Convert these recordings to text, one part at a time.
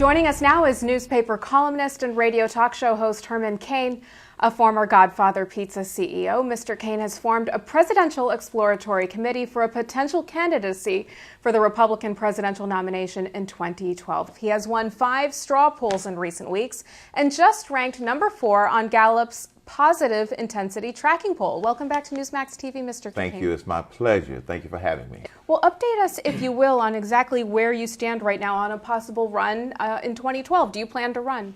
Joining us now is newspaper columnist and radio talk show host Herman Cain, a former Godfather Pizza CEO. Mr. Cain has formed a presidential exploratory committee for a potential candidacy for the Republican presidential nomination in 2012. He has won 5 straw polls in recent weeks and just ranked number 4 on Gallup's positive intensity tracking poll. Welcome back to Newsmax TV, Mr. Cain. Thank you. It's my pleasure. Thank you for having me. Well, update us, if you will, on exactly where you stand right now on a possible run in 2012. Do you plan to run?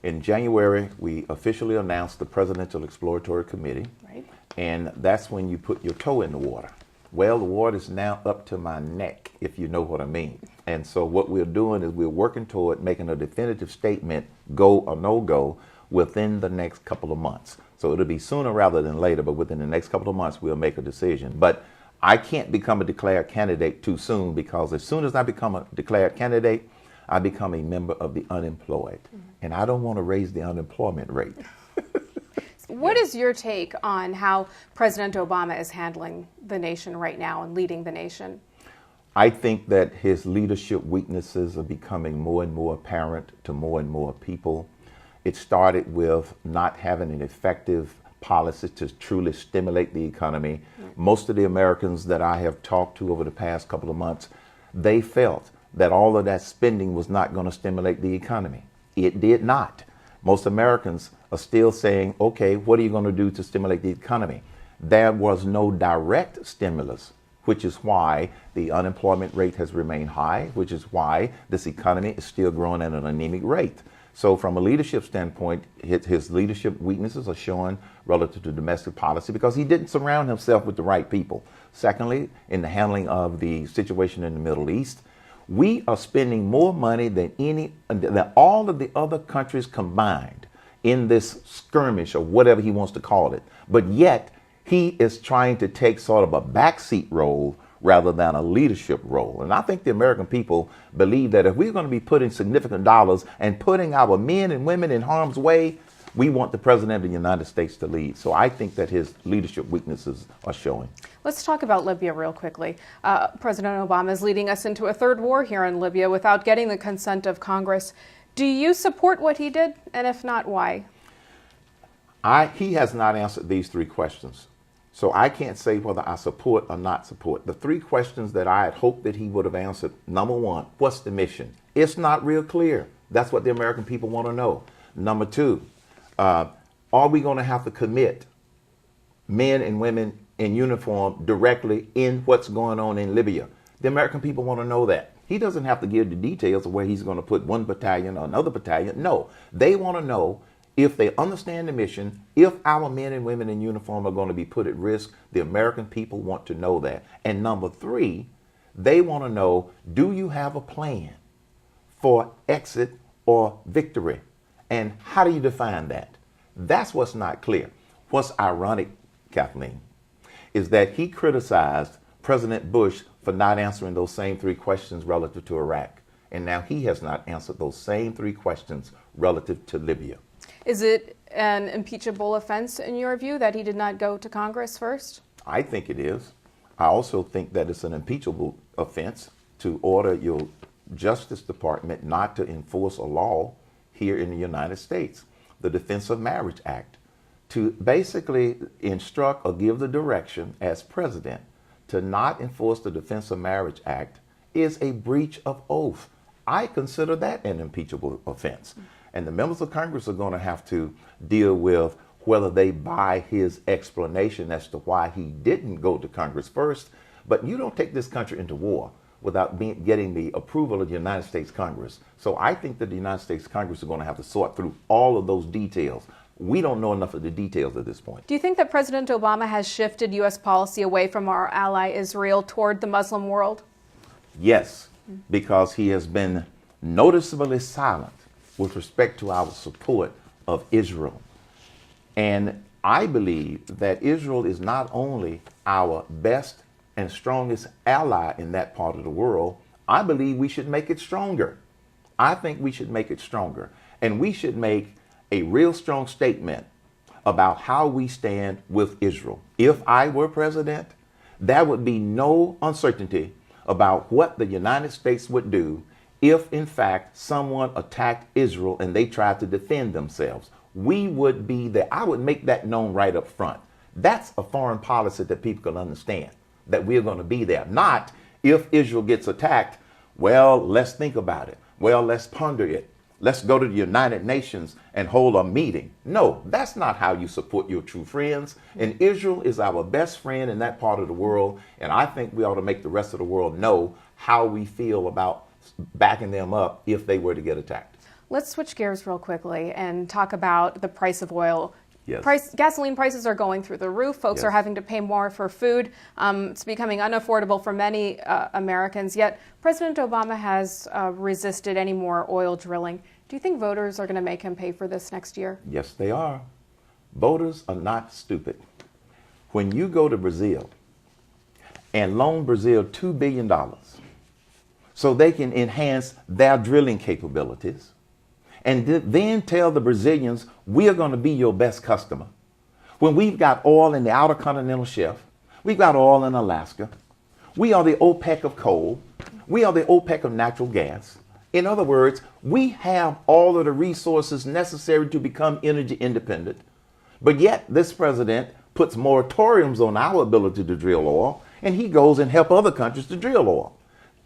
In January, we officially announced the Presidential Exploratory Committee, right? And that's when you put your toe in the water. Well, the water is now up to my neck, if you know what I mean. And so what we're doing is we're working toward making a definitive statement, go or no go, within the next couple of months. So it'll be sooner rather than later, but within the next couple of months, we'll make a decision. But I can't become a declared candidate too soon, because as soon as I become a declared candidate, I become a member of the unemployed. And I don't want to raise the unemployment rate. What is your take on how President Obama is handling the nation right now and leading the nation? I think that his leadership weaknesses are becoming more and more apparent to more and more people. It started with not having an effective policy to truly stimulate the economy. Most of the Americans that I have talked to over the past couple of months, they felt that all of that spending was not going to stimulate the economy. It did not. Most Americans are still saying, okay, what are you going to do to stimulate the economy? There was no direct stimulus, which is why the unemployment rate has remained high, which is why this economy is still growing at an anemic rate. So from a leadership standpoint, his leadership weaknesses are showing relative to domestic policy because he didn't surround himself with the right people. Secondly, in the handling of the situation in the Middle East, we are spending more money than all of the other countries combined in this skirmish, or whatever he wants to call it. But yet he is trying to take sort of a backseat role rather than a leadership role. And I think the American people believe that if we're going to be putting significant dollars and putting our men and women in harm's way, we want the President of the United States to lead. So I think that his leadership weaknesses are showing. Let's talk about Libya real quickly. President Obama is leading us into a third war here in Libya without getting the consent of Congress. Do you support what he did? And if not, why? He has not answered these 3 questions. So I can't say whether I support or not support. The 3 questions that I had hoped that he would have answered. Number 1, what's the mission? It's not real clear. That's what the American people want to know. Number 2, are we going to have to commit men and women in uniform directly in what's going on in Libya? The American people want to know that. He doesn't have to give the details of where he's going to put one battalion or another battalion. No, they want to know if they understand the mission, if our men and women in uniform are going to be put at risk. The American people want to know that. And number 3, they want to know, do you have a plan for exit or victory? And how do you define that? That's what's not clear. What's ironic, Kathleen, is that he criticized President Bush for not answering those same 3 questions relative to Iraq. And now he has not answered those same 3 questions relative to Libya. Is it an impeachable offense in your view that he did not go to Congress first? I think it is. I also think that it's an impeachable offense to order your Justice Department not to enforce a law here in the United States, the Defense of Marriage Act, to basically instruct or give the direction as president to not enforce the Defense of Marriage Act is a breach of oath. I consider that an impeachable offense. And the members of Congress are going to have to deal with whether they buy his explanation as to why he didn't go to Congress first. But you don't take this country into war without getting the approval of the United States Congress. So I think that the United States Congress are going to have to sort through all of those details. We don't know enough of the details at this point. Do you think that President Obama has shifted U.S. policy away from our ally Israel toward the Muslim world? Yes, because he has been noticeably silent with respect to our support of Israel. And I believe that Israel is not only our best and strongest ally in that part of the world, I believe we should make it stronger. I think we should make it stronger. And we should make a real strong statement about how we stand with Israel. If I were president, there would be no uncertainty about what the United States would do if in fact someone attacked Israel and they tried to defend themselves. We would be there. I would make that known right up front. That's a foreign policy that people can understand, that we're going to be there. Not if Israel gets attacked, well, let's think about it. Well, let's ponder it. Let's go to the United Nations and hold a meeting. No, that's not how you support your true friends. And Israel is our best friend in that part of the world. And I think we ought to make the rest of the world know how we feel about backing them up if they were to get attacked. Let's switch gears real quickly and talk about the price of oil. Yes. Gasoline prices are going through the roof. Folks are having to pay more for food. It's becoming unaffordable for many Americans. Yet President Obama has resisted any more oil drilling. Do you think voters are going to make him pay for this next year? Yes, they are. Voters are not stupid. When you go to Brazil and loan Brazil $2 billion so they can enhance their drilling capabilities, and then tell the Brazilians, we are going to be your best customer. When we've got oil in the outer continental shelf, we've got oil in Alaska, we are the OPEC of coal, we are the OPEC of natural gas. In other words, we have all of the resources necessary to become energy independent. But yet this president puts moratoriums on our ability to drill oil, and he goes and help other countries to drill oil.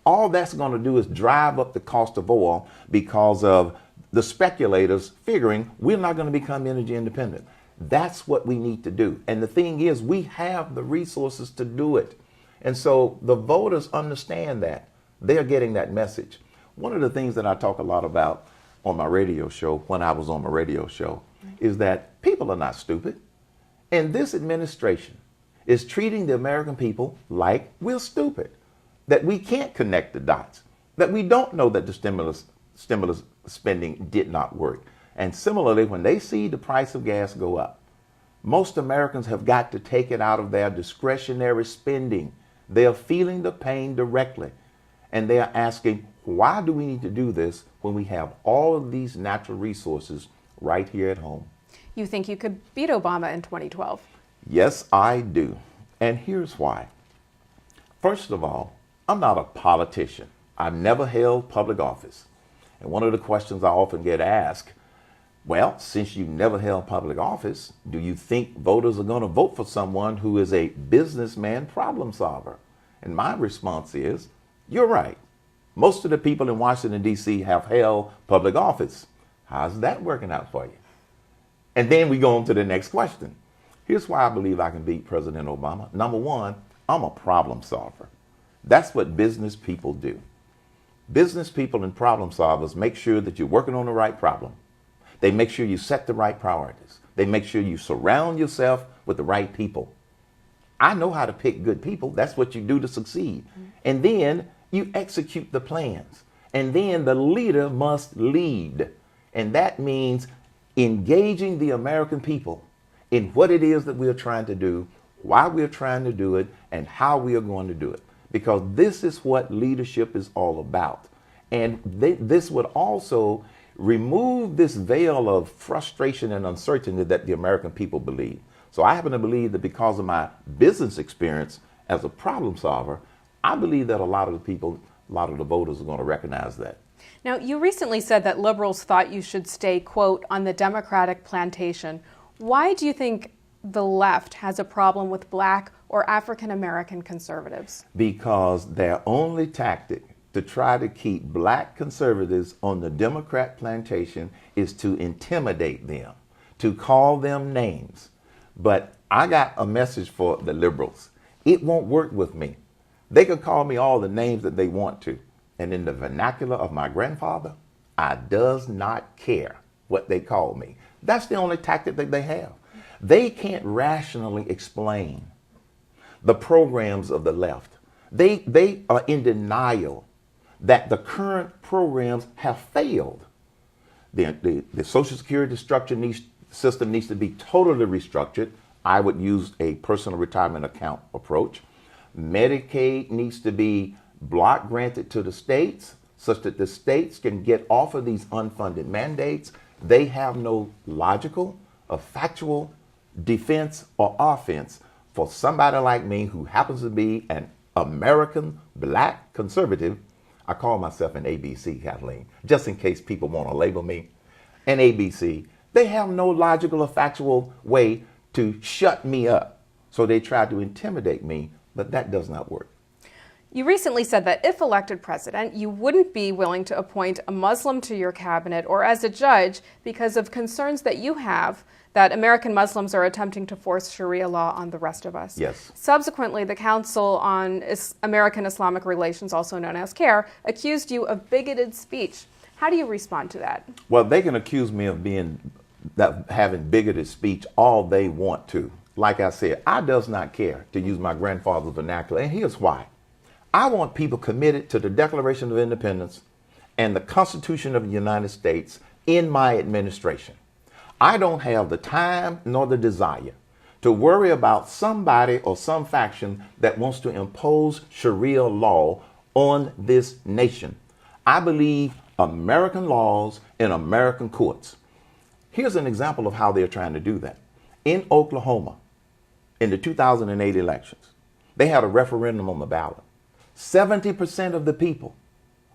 All that's going to do is drive up the cost of oil because of the speculators figuring we're not going to become energy independent. That's what we need to do. And the thing is, we have the resources to do it. And so the voters understand that. They're getting that message. One of the things that I talk a lot about on my radio show, when I was on my radio show, is that people are not stupid. And this administration is treating the American people like we're stupid, that we can't connect the dots, that we don't know that the stimulus spending did not work. And similarly, when they see the price of gas go up, most Americans have got to take it out of their discretionary spending. They are feeling the pain directly. And they are asking, why do we need to do this when we have all of these natural resources right here at home? You think you could beat Obama in 2012? Yes, I do. And here's why. First of all, I'm not a politician. I've never held public office. And one of the questions I often get asked, well, since you've never held public office, do you think voters are going to vote for someone who is a businessman problem solver? And my response is, you're right. Most of the people in Washington, D.C. have held public office. How's that working out for you? And then we go on to the next question. Here's why I believe I can beat President Obama. Number one, I'm a problem solver. That's what business people do. Business people and problem solvers make sure that you're working on the right problem. They make sure you set the right priorities. They make sure you surround yourself with the right people. I know how to pick good people. That's what you do to succeed. And then you execute the plans. And then the leader must lead. And that means engaging the American people in what it is that we're trying to do, why we're trying to do it, and how we are going to do it. Because this is what leadership is all about. And this would also remove this veil of frustration and uncertainty that the American people believe. So I happen to believe that because of my business experience as a problem solver, I believe that a lot of the people, a lot of the voters are going to recognize that. Now, you recently said that liberals thought you should stay, quote, on the Democratic plantation. Why do you think the left has a problem with Black or African American conservatives? Because their only tactic to try to keep Black conservatives on the Democrat plantation is to intimidate them, to call them names. But I got a message for the liberals. It won't work with me. They could call me all the names that they want to. And in the vernacular of my grandfather, I does not care what they call me. That's the only tactic that they have. They can't rationally explain the programs of the left. They are in denial that the current programs have failed. The Social Security system needs to be totally restructured. I would use a personal retirement account approach. Medicaid needs to be block granted to the states such that the states can get off of these unfunded mandates. They have no logical or factual defense or offense for somebody like me who happens to be an American Black conservative I call myself an ABC, Kathleen, just in case people want to label me an ABC. They have no logical or factual way to shut me up. So they try to intimidate me, but that does not work. You recently said that if elected president, you wouldn't be willing to appoint a Muslim to your cabinet or as a judge because of concerns that you have that American Muslims are attempting to force Sharia law on the rest of us. Yes. Subsequently, the Council on American Islamic Relations, also known as CAIR, accused you of bigoted speech. How do you respond to that? Well, they can accuse me of having bigoted speech all they want to. Like I said, I does not care, to use my grandfather's vernacular, and here's why. I want people committed to the Declaration of Independence and the Constitution of the United States in my administration. I don't have the time nor the desire to worry about somebody or some faction that wants to impose Sharia law on this nation. I believe American laws in American courts. Here's an example of how they're trying to do that. In Oklahoma, in the 2008 elections, they had a referendum on the ballot. 70% of the people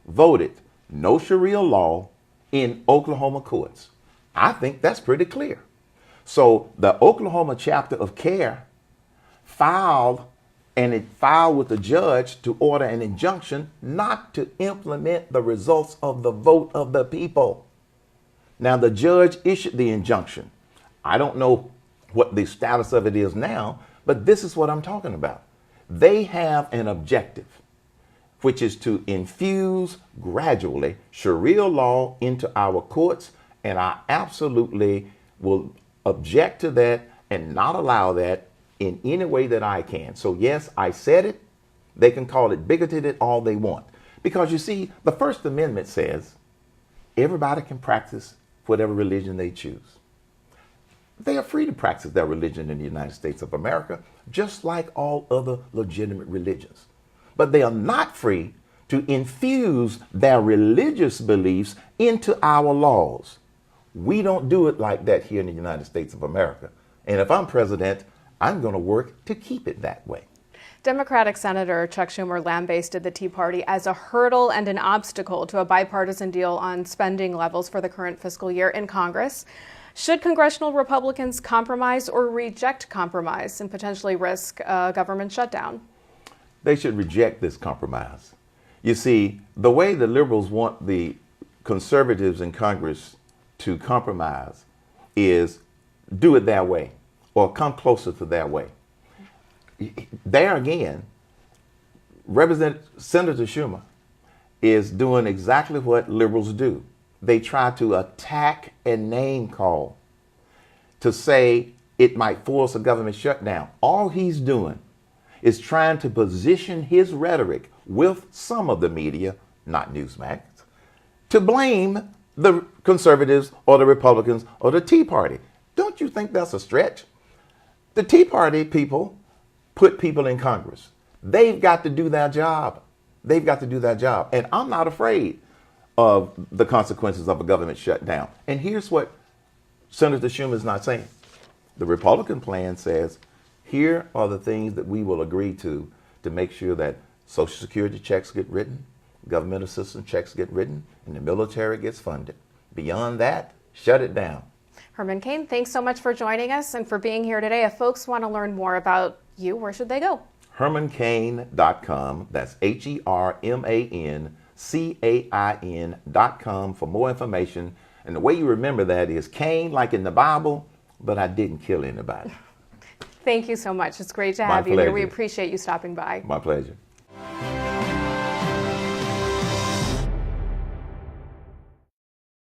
voted no Sharia law in Oklahoma courts. I think that's pretty clear. So the Oklahoma chapter of CAIR filed with the judge to order an injunction not to implement the results of the vote of the people. Now, the judge issued the injunction. I don't know what the status of it is now, but this is what I'm talking about. They have an objective, which is to infuse gradually Sharia law into our courts, and I absolutely will object to that and not allow that in any way that I can. So yes, I said it. They can call it bigoted all they want. Because you see, the First Amendment says everybody can practice whatever religion they choose. They are free to practice their religion in the United States of America, just like all other legitimate religions. But they are not free to infuse their religious beliefs into our laws. We don't do it like that here in the United States of America. And if I'm president, I'm going to work to keep it that way. Democratic Senator Chuck Schumer lambasted the Tea Party as a hurdle and an obstacle to a bipartisan deal on spending levels for the current fiscal year in Congress. Should congressional Republicans compromise or reject compromise and potentially risk a government shutdown? They should reject this compromise. You see, the way the liberals want the conservatives in Congress to compromise is do it their way or come closer to their way. There again, Senator Schumer is doing exactly what liberals do. They try to attack and name call to say it might force a government shutdown. All he's doing is trying to position his rhetoric with some of the media, not Newsmax, to blame the conservatives or the Republicans or the Tea Party. Don't you think that's a stretch? The Tea Party people put people in Congress. They've got to do their job. They've got to do their job. And I'm not afraid of the consequences of a government shutdown. And here's what Senator Schumer is not saying. The Republican plan says, here are the things that we will agree to make sure that Social Security checks get written, government assistance checks get written, and the military gets funded. Beyond that, shut it down. Herman Cain, thanks so much for joining us and for being here today. If folks want to learn more about you, where should they go? HermanCain.com. That's HermanCain.com for more information. And the way you remember that is Cain, like in the Bible, but I didn't kill anybody. Thank you so much. It's great to have you here. We appreciate you stopping by. My pleasure.